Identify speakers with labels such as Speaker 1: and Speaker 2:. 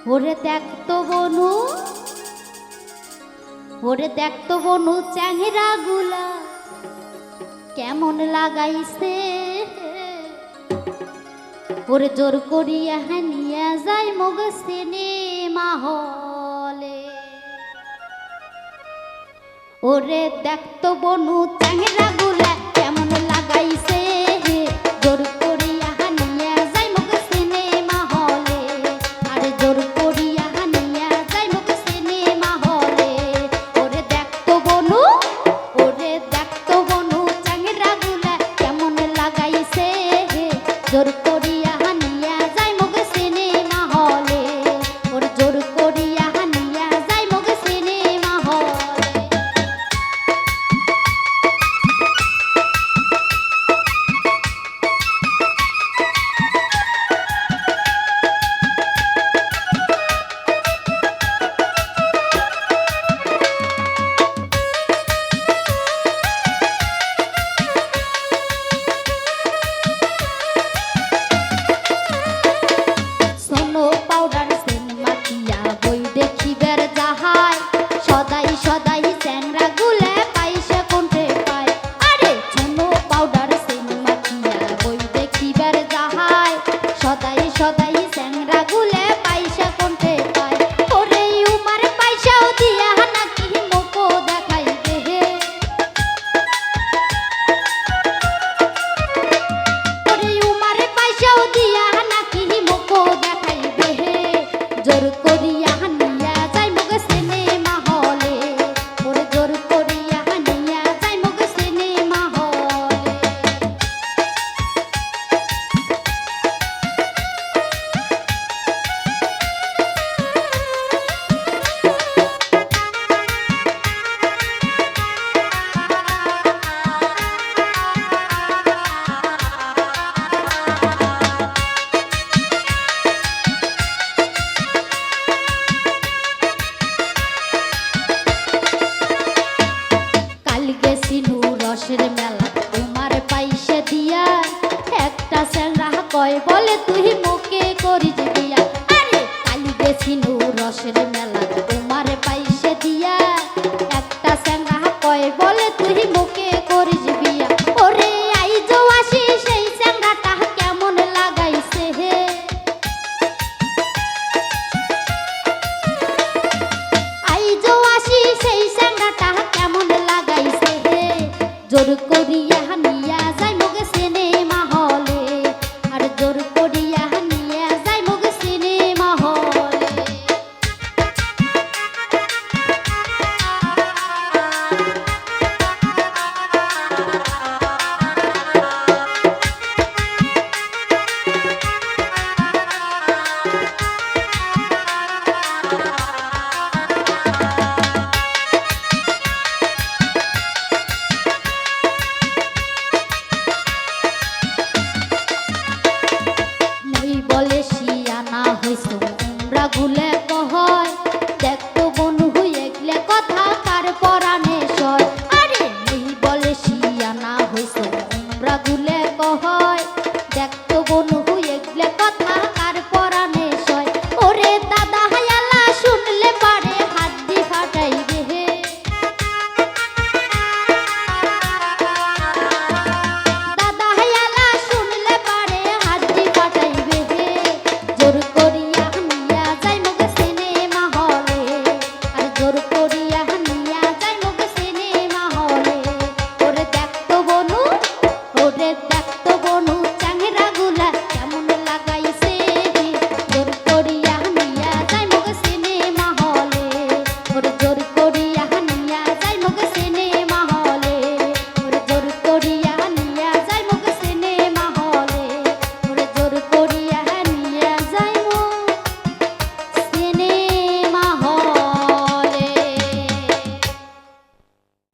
Speaker 1: ওরে দেখ তো বনু, ওরে দেখ তো বনু চেহারা গুলা কেমন লাগাইছে। ওরে জোর করিয়া নিয়ে যাই মগ সিনেমা হলে। ওরে দেখ তো বনু চেহারা গুলা কেমন লাগাইছে, জোর করিয়া নিয়ে যাই মগ সিনেমা হলে। আরে জোর করিয়া নিয়ে যাই মগ সিনেমা হলে। ওরে দেখ তো বনু, ওরে দেখ তো বনু চেহারা গুলা কেমন লাগাইছে, জোর করিয়া নিয়ে যাই মগ সিনেমা হলে। ওরে জোর করিয়া নিয়ে যাই মগ সিনেমা হলে। সোনো পাউডার সেন মাখিয়া বই দেখিবার যাহাই, সদাই সদাই চ্যাংরা গুলে পাইসে কোনটে পায়। আরে সোনো পাউডার সেন মাখিয়া বই দেখিবার যাহাই, সদাই সদাই চ্যাংরা গুলে পাইসে কোনটে পায়। ওরে উমার পয়সাও দিয়া নাকি মোকো দেখাইবে হে। ওরে উমার পয়সাও দিয়া নাকি মোকো দেখাইবে হে। জোর করিয়া নিয়া যাই মগ সিনেমা হলে। ওরে জোর করিয়া নিয়া যাই মগ সিনেমা হলে। কাল গেছিনু রসের মেলা তোমার পাইসে দিয়া, একটা চ্যাংরা কয় বলে তুই মোকে করিস বিয়া। আরে কাল গেছিনু রসের মেলা তোমার পাইসে দিয়া, একটা চ্যাংরা কয় বলে তুই মোকে করিস বিয়া। ওরে আইজো আসি সেই চ্যাংরাটা কেমন লাগাইছে হে। আইজো আসি সেই চ্যাংরাটা কেমন লাগাইছে হে। জোর করিয়া নিয়া যাই মগ সিনেমা হলে। আর জোর করিয়া নিয়া যাই মগ সিনেমা হলে। মই বলে শিয়ানা হইছো উমরা গুলে কহয়, দেখ তো বনু হইয়ে গেলে কথা কার পরাণে সয়। আরে মই বলে শিয়ানা হইছো উমরা গুলে কহয়, দেখ তো বনু হইয়ে গেলে কথা কার